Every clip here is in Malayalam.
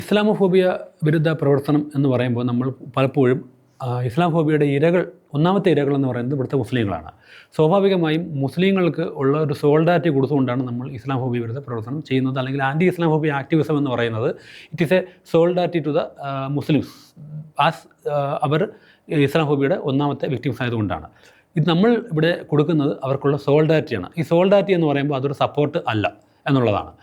ഇസ്ലാമോഫോബിയ വിരുദ്ധ പ്രവർത്തനം എന്ന് പറയുമ്പോൾ നമ്മൾ പലപ്പോഴും ഇസ്ലാമോഫോബിയയുടെ ഒന്നാമത്തെ ഇരകൾ എന്ന് പറയുന്നത് ഇവിടുത്തെ മുസ്ലിങ്ങളാണ്. സ്വാഭാവികമായും മുസ്ലിങ്ങൾക്ക് ഉള്ള ഒരു സോൾഡാരിറ്റി കൊടുത്തുകൊണ്ടാണ് നമ്മൾ ഇസ്ലാമോഫോബിയ വിരുദ്ധ പ്രവർത്തനം ചെയ്യുന്നത്. അല്ലെങ്കിൽ ആൻറ്റി ഇസ്ലാമോഫോബിയ ആക്ടിവിസം എന്ന് പറയുന്നത് it is a solidarity to the Muslims as അവർ ഇസ്ലാമോഫോബിയയുടെ ഒന്നാമത്തെ വിക്ടിംസ് ആയതുകൊണ്ടാണ്. ഇത് നമ്മൾ ഇവിടെ കൊടുക്കുന്നത് അവർക്കുള്ള സോൾഡാരിറ്റിയാണ്. ഈ സോൾഡാരിറ്റി എന്ന് പറയുമ്പോൾ അതൊരു സപ്പോർട്ട് അല്ല എന്നുള്ളതാണ്.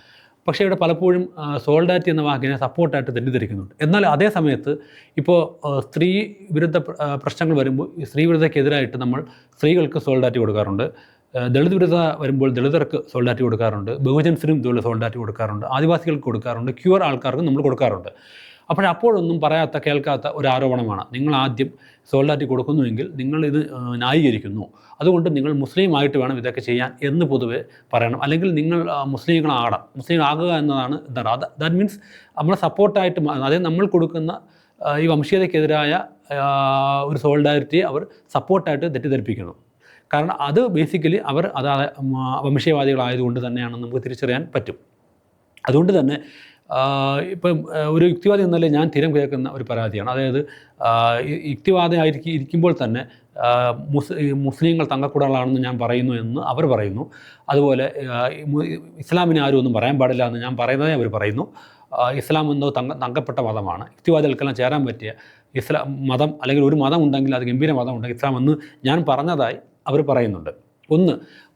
പക്ഷേ ഇവിടെ പലപ്പോഴും സോൾഡാരിറ്റി എന്ന വാക്കിനെ സപ്പോർട്ടായിട്ട് തെറ്റിദ്ധരിക്കുന്നുണ്ട്. എന്നാൽ അതേ സമയത്ത് ഇപ്പോൾ സ്ത്രീ വിരുദ്ധ പ്രശ്നങ്ങൾ വരുമ്പോൾ ഈ സ്ത്രീ വിരുദ്ധക്കെതിരായിട്ട് നമ്മൾ സ്ത്രീകൾക്ക് സോൾഡാരിറ്റി കൊടുക്കാറുണ്ട്. ദളിത് വിരുദ്ധ വരുമ്പോൾ ദളിതർക്ക് സോൾഡാരിറ്റി കൊടുക്കാറുണ്ട്. ബഹുജൻസിനും ഇതുപോലെ സോൾഡാരിറ്റി കൊടുക്കാറുണ്ട്. ആദിവാസികൾക്ക് കൊടുക്കാറുണ്ട്. ക്യൂർ ആൾക്കാർക്കും നമ്മൾ കൊടുക്കാറുണ്ട്. അപ്പോഴൊന്നും പറയാത്ത കേൾക്കാത്ത ഒരു ആരോപണമാണ്, നിങ്ങൾ ആദ്യം സോൾഡാരിറ്റി കൊടുക്കുന്നുവെങ്കിൽ നിങ്ങളിത് ന്യായീകരിക്കുന്നു, അതുകൊണ്ട് നിങ്ങൾ മുസ്ലിം ആയിട്ട് വേണം ഇതൊക്കെ ചെയ്യാൻ എന്ന് പൊതുവെ പറയണം. അല്ലെങ്കിൽ നിങ്ങൾ മുസ്ലിം ആകുക എന്നതാണ് എന്താണ് ദാറ്റ് മീൻസ് നമ്മൾ സപ്പോർട്ടായിട്ട്, അതായത് നമ്മൾ കൊടുക്കുന്ന ഈ വംശീയതയ്ക്കെതിരായ ഒരു സോൾഡാരിറ്റിയെ അവർ സപ്പോർട്ടായിട്ട് തെറ്റിദ്ധരിപ്പിക്കുന്നു. കാരണം അത് ബേസിക്കലി അവർ വംശീയവാദികളായതുകൊണ്ട് തന്നെയാണെന്ന് നമുക്ക് തിരിച്ചറിയാൻ പറ്റും. അതുകൊണ്ട് തന്നെ ഇപ്പം ഒരു യുക്തിവാദി എന്നല്ലേ ഞാൻ സ്ഥിരം കേൾക്കുന്ന ഒരു പരാതിയാണ്. അതായത് ഇരിക്കുമ്പോൾ തന്നെ മുസ്ലിങ്ങൾ തങ്കക്കുടകളാണെന്ന് ഞാൻ പറയുന്നു എന്ന് അവർ പറയുന്നു. അതുപോലെ ഇസ്ലാമിനെ ആരും ഒന്നും പറയാൻ പാടില്ല എന്ന് ഞാൻ പറയുന്നതേ അവർ പറയുന്നു. ഇസ്ലാം എന്തോ തങ്കപ്പെട്ട മതമാണ്, യുക്തിവാദികൾക്കെല്ലാം ചേരാൻ പറ്റിയ ഇസ്ലാം മതം, അല്ലെങ്കിൽ ഒരു മതം ഉണ്ടെങ്കിൽ അത് ഗംഭീര മതം ഉണ്ടെങ്കിൽ ഇസ്ലാം എന്ന് ഞാൻ പറഞ്ഞതായി അവർ പറയുന്നുണ്ട്.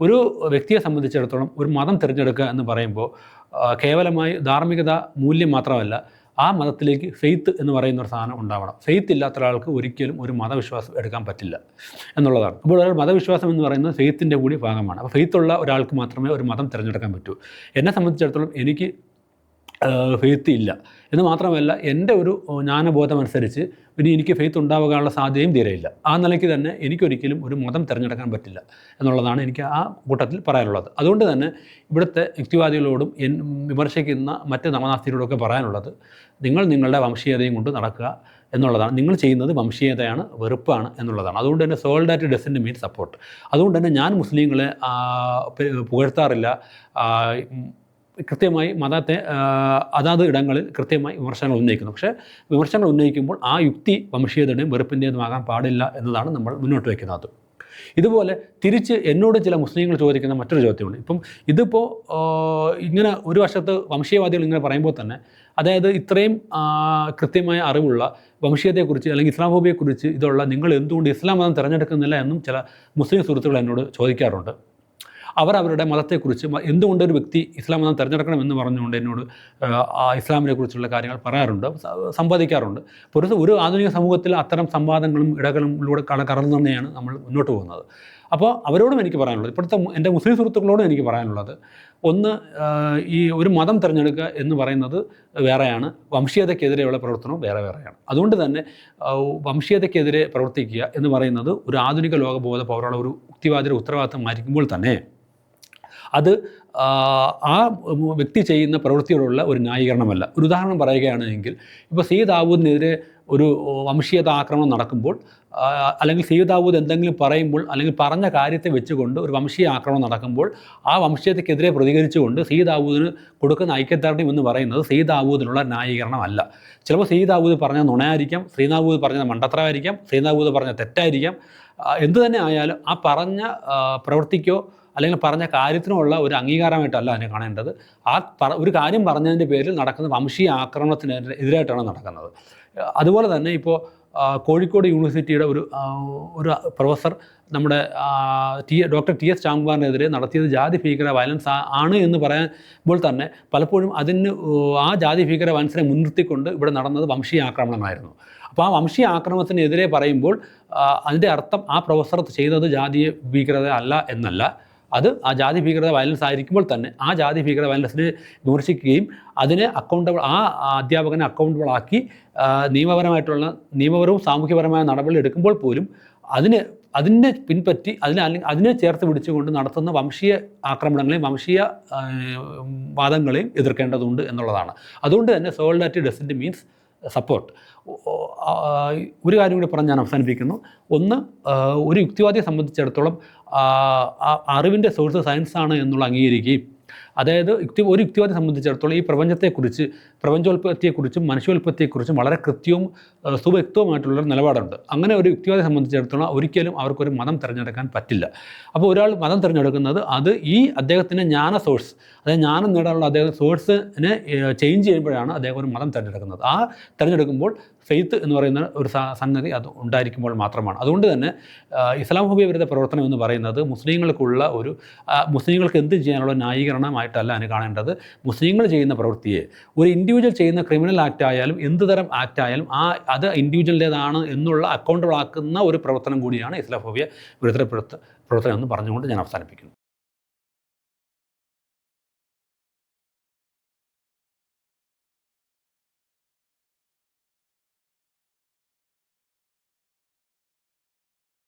ഒരു വ്യക്തിയെ സംബന്ധിച്ചിടത്തോളം ഒരു മതം തിരഞ്ഞെടുക്കുക എന്ന് പറയുമ്പോൾ കേവലമായി ധാർമ്മികത മൂല്യം മാത്രമല്ല, ആ മതത്തിലേക്ക് ഫെയ്ത്ത് എന്ന് പറയുന്ന ഒരു സാധനം ഉണ്ടാവണം. ഫെയ്ത്ത് ഇല്ലാത്ത ഒരാൾക്ക് ഒരിക്കലും ഒരു മതവിശ്വാസം എടുക്കാൻ പറ്റില്ല എന്നുള്ളതാണ്. അപ്പോൾ ഒരു മതവിശ്വാസം എന്ന് പറയുന്നത് ഫെയ്ത്തിൻ്റെ കൂടി ഭാഗമാണ്. അപ്പോൾ ഫെയ്ത്തുള്ള ഒരാൾക്ക് മാത്രമേ ഒരു മതം തിരഞ്ഞെടുക്കാൻ പറ്റൂ. എന്നെ സംബന്ധിച്ചിടത്തോളം എനിക്ക് ഫെയ്ത്ത് ഇല്ല എന്ന് മാത്രമല്ല, എൻ്റെ ഒരു ജ്ഞാനബോധം അനുസരിച്ച് പിന്നെ എനിക്ക് ഫെയ്ത്ത് ഉണ്ടാകാനുള്ള സാധ്യതയും തീരെയില്ല. ആ നിലയ്ക്ക് തന്നെ എനിക്കൊരിക്കലും ഒരു മതം തിരഞ്ഞെടുക്കാൻ പറ്റില്ല എന്നുള്ളതാണ് എനിക്ക് ആ കൂട്ടത്തിൽ പറയാനുള്ളത്. അതുകൊണ്ട് തന്നെ ഇവിടുത്തെ യുക്തിവാദികളോടും വിമർശിക്കുന്ന മറ്റ് നവനാസ്തികളോടൊക്കെ പറയാനുള്ളത്, നിങ്ങൾ നിങ്ങളുടെ വംശീയതയും കൊണ്ട് നടക്കുക എന്നുള്ളതാണ്. നിങ്ങൾ ചെയ്യുന്നത് വംശീയതയാണ്, വെറുപ്പാണ് എന്നുള്ളതാണ്. അതുകൊണ്ട് തന്നെ സോൾഡാരിറ്റി ഡസൻറ്റ് മീൻ സപ്പോർട്ട്. അതുകൊണ്ട് തന്നെ ഞാൻ മുസ്ലിങ്ങളെ പുകഴ്ത്താറില്ല. കൃത്യമായി മതത്തെ അതാത് ഇടങ്ങളിൽ കൃത്യമായി വിമർശനങ്ങൾ ഉന്നയിക്കുന്നു. പക്ഷേ വിമർശനങ്ങൾ ഉന്നയിക്കുമ്പോൾ ആ യുക്തി വംശീയതയുടെയും വെറുപ്പിൻ്റെതുമാകാൻ പാടില്ല എന്നതാണ് നമ്മൾ മുന്നോട്ട് വയ്ക്കുന്നത്. ഇതുപോലെ തിരിച്ച് എന്നോട് ചില മുസ്ലിങ്ങൾ ചോദിക്കുന്ന മറ്റൊരു ചോദ്യമുണ്ട്. ഇപ്പം ഇതിപ്പോൾ ഇങ്ങനെ ഒരു വശത്ത് വംശീയവാദികൾ ഇങ്ങനെ പറയുമ്പോൾ തന്നെ, അതായത് ഇത്രയും കൃത്യമായ അറിവുള്ള വംശീയതയെക്കുറിച്ച് അല്ലെങ്കിൽ ഇസ്ലാമോഫോബിയെക്കുറിച്ച് ഇതുള്ള നിങ്ങൾ എന്തുകൊണ്ട് ഇസ്ലാം മതം തിരഞ്ഞെടുക്കുന്നില്ല എന്നും ചില മുസ്ലിം സുഹൃത്തുക്കൾ എന്നോട് ചോദിക്കാറുണ്ട്. അവരുടെ മതത്തെക്കുറിച്ച് എന്തുകൊണ്ട് ഒരു വ്യക്തി ഇസ്ലാം മതം തിരഞ്ഞെടുക്കണമെന്ന് പറഞ്ഞുകൊണ്ട് എന്നോട് ഇസ്ലാമിനെ കുറിച്ചുള്ള കാര്യങ്ങൾ പറയാറുണ്ട്, സംവാദിക്കാറുണ്ട്. ഒരു ആധുനിക സമൂഹത്തിൽ അത്തരം സംവാദങ്ങളും ഇടകളിലൂടെ കടന്നു തന്നെയാണ് നമ്മൾ മുന്നോട്ട് പോകുന്നത്. അപ്പോൾ അവരോടും എനിക്ക് പറയാനുള്ളത്, ഇപ്പോഴത്തെ എൻ്റെ മുസ്ലിം സുഹൃത്തുക്കളോടും എനിക്ക് പറയാനുള്ളത്, ഈ ഒരു മതം തിരഞ്ഞെടുക്കുക എന്ന് പറയുന്നത് വേറെയാണ്, വംശീയതയ്ക്കെതിരെയുള്ള പ്രവർത്തനവും വേറെയാണ്. അതുകൊണ്ട് തന്നെ വംശീയതയ്ക്കെതിരെ പ്രവർത്തിക്കുക എന്ന് പറയുന്നത് ഒരു ആധുനിക ലോകബോധ പൗരമുള്ള ഒരു യുക്തിവാദിയുടെ ഉത്തരവാദിത്തമായിരിക്കുമ്പോൾ തന്നെ അത് ആ വ്യക്തി ചെയ്യുന്ന പ്രവൃത്തിയോടുള്ള ഒരു ന്യായീകരണമല്ല. ഒരു ഉദാഹരണം പറയുകയാണെങ്കിൽ, ഇപ്പോൾ സയ്യിദ് ദാവൂദിനെതിരെ ഒരു വംശീയത ആക്രമണം നടക്കുമ്പോൾ, അല്ലെങ്കിൽ സയ്യിദ് ദാവൂദ് എന്തെങ്കിലും പറയുമ്പോൾ, അല്ലെങ്കിൽ പറഞ്ഞ കാര്യത്തെ വെച്ചുകൊണ്ട് ഒരു വംശീയ ആക്രമണം നടക്കുമ്പോൾ ആ വംശീയതയ്ക്കെതിരെ പ്രതികരിച്ചുകൊണ്ട് സയ്യിദ് ദാവൂദിന് കൊടുക്കുന്ന ഐക്യദാർഢ്യം എന്ന് പറയുന്നത് സയ്യിദ് ദാവൂദിനുള്ള ന്യായീകരണമല്ല. ചിലപ്പോൾ സയ്യിദ് ദാവൂദ് പറഞ്ഞ നുണയായിരിക്കാം, സയ്യിദ് ദാവൂദ് പറഞ്ഞ മണ്ടത്തരമായിരിക്കാം, സയ്യിദ് ദാവൂദ് പറഞ്ഞ തെറ്റായിരിക്കാം. എന്തു തന്നെ ആയാലും ആ പറഞ്ഞ പ്രവൃത്തിക്കോ അല്ലെങ്കിൽ പറഞ്ഞ കാര്യത്തിനുള്ള ഒരു അംഗീകാരമായിട്ടല്ല അതിനെ കാണേണ്ടത്. ഒരു കാര്യം പറഞ്ഞതിൻ്റെ പേരിൽ നടക്കുന്ന വംശീയ ആക്രമണത്തിനെതിരായിട്ടാണ് നടക്കുന്നത്. അതുപോലെ തന്നെ ഇപ്പോൾ കോഴിക്കോട് യൂണിവേഴ്സിറ്റിയുടെ ഒരു പ്രൊഫസർ നമ്മുടെ ഡോക്ടർ ടി എസ് ചാംബാറിനെതിരെ നടത്തിയത് ജാതി ഭീകര വയലൻസ് ആണ് എന്ന് പറയുമ്പോൾ തന്നെ പലപ്പോഴും ആ ജാതി ഭീകര വയലൻസിനെ മുൻനിർത്തിക്കൊണ്ട് ഇവിടെ നടന്നത് വംശീയ ആക്രമണമായിരുന്നു. അപ്പോൾ ആ വംശീയ ആക്രമണത്തിനെതിരെ പറയുമ്പോൾ അതിൻ്റെ അർത്ഥം ആ പ്രൊഫസർ ചെയ്തത് ജാതീയ ഭീകരത അല്ല എന്നല്ല. അത് ആ ജാതി ഭീകരത വയലൻസ് ആയിരിക്കുമ്പോൾ തന്നെ ആ ജാതി ഭീകരത വയലൻസിനെ വിമർശിക്കുകയും അതിനെ ആ അധ്യാപകനെ അക്കൗണ്ടബിളാക്കി നിയമപരവും സാമൂഹ്യപരമായ നടപടി എടുക്കുമ്പോൾ പോലും അതിനെ പിൻപറ്റി അതിനെ ചേർത്ത് പിടിച്ചുകൊണ്ട് നടത്തുന്ന വംശീയ ആക്രമണങ്ങളെയും വംശീയ വാദങ്ങളെയും എതിർക്കേണ്ടതുണ്ട് എന്നുള്ളതാണ്. അതുകൊണ്ട് തന്നെ സോൾഡാരിറ്റി ഡസൻറ്റ് മീൻസ് സപ്പോർട്ട്. ഒരു കാര്യം കൂടി പറഞ്ഞ് ഞാൻ അവസാനിപ്പിക്കുന്നു. ഒരു യുക്തിവാദിയെ സംബന്ധിച്ചിടത്തോളം അറിവിൻ്റെ സോഴ്സ് സയൻസാണ് എന്നുള്ള അംഗീകരിക്കുകയും അതായത് ഒരു യുക്തിവാദിയെ സംബന്ധിച്ചിടത്തോളം ഈ പ്രപഞ്ചത്തെക്കുറിച്ച്, പ്രപഞ്ചോൽപത്തിയെക്കുറിച്ചും മനുഷ്യോൽപത്തിയെക്കുറിച്ചും വളരെ കൃത്യവും സുവ്യക്തവുമായിട്ടുള്ളൊരു നിലപാടുണ്ട്. അങ്ങനെ ഒരു യുക്തിവാദിയെ സംബന്ധിച്ചിടത്തോളം ഒരിക്കലും അവർക്കൊരു മതം തിരഞ്ഞെടുക്കാൻ പറ്റില്ല. അപ്പോൾ ഒരാൾ മതം തിരഞ്ഞെടുക്കുന്നത് അത് ഈ അദ്ദേഹത്തിൻ്റെ ജ്ഞാന സോഴ്സ്, അതായത് ജ്ഞാനം നേടാനുള്ള അദ്ദേഹം സോഴ്സിനെ ചേഞ്ച് ചെയ്യുമ്പോഴാണ് അദ്ദേഹം ഒരു മതം തിരഞ്ഞെടുക്കുന്നത്. ആ തിരഞ്ഞെടുക്കുമ്പോൾ ഫെയ്ത്ത് എന്ന് പറയുന്ന ഒരു സംഗതി അത് ഉണ്ടായിരിക്കുമ്പോൾ മാത്രമാണ്. അതുകൊണ്ട് തന്നെ ഇസ്ലാമോഫോബിയ വിരുദ്ധ പ്രവർത്തനം എന്ന് പറയുന്നത് മുസ്ലിങ്ങൾക്കുള്ള ഒരു മുസ്ലിങ്ങൾക്ക് എന്ത് ചെയ്യാനുള്ള ന്യായീകരണമായിട്ടല്ല അതിന് കാണേണ്ടത്. മുസ്ലിങ്ങൾ ചെയ്യുന്ന പ്രവൃത്തിയെ ഒരു ഇൻഡിവിജ്വൽ ചെയ്യുന്ന ക്രിമിനൽ ആക്ട് ആയാലും എന്ത് തരം ആക്ട് ആയാലും അത് ഇൻഡിവിജ്വലിൻ്റേതാണ് എന്നുള്ള അക്കൗണ്ടബിൾ ആക്കുന്ന ഒരു പ്രവർത്തനം കൂടിയാണ് ഇസ്ലാമോഫോബിയ വിരുദ്ധ പ്രവർത്തനം എന്ന് പറഞ്ഞുകൊണ്ട് ഞാൻ അവസാനിപ്പിക്കുന്നു.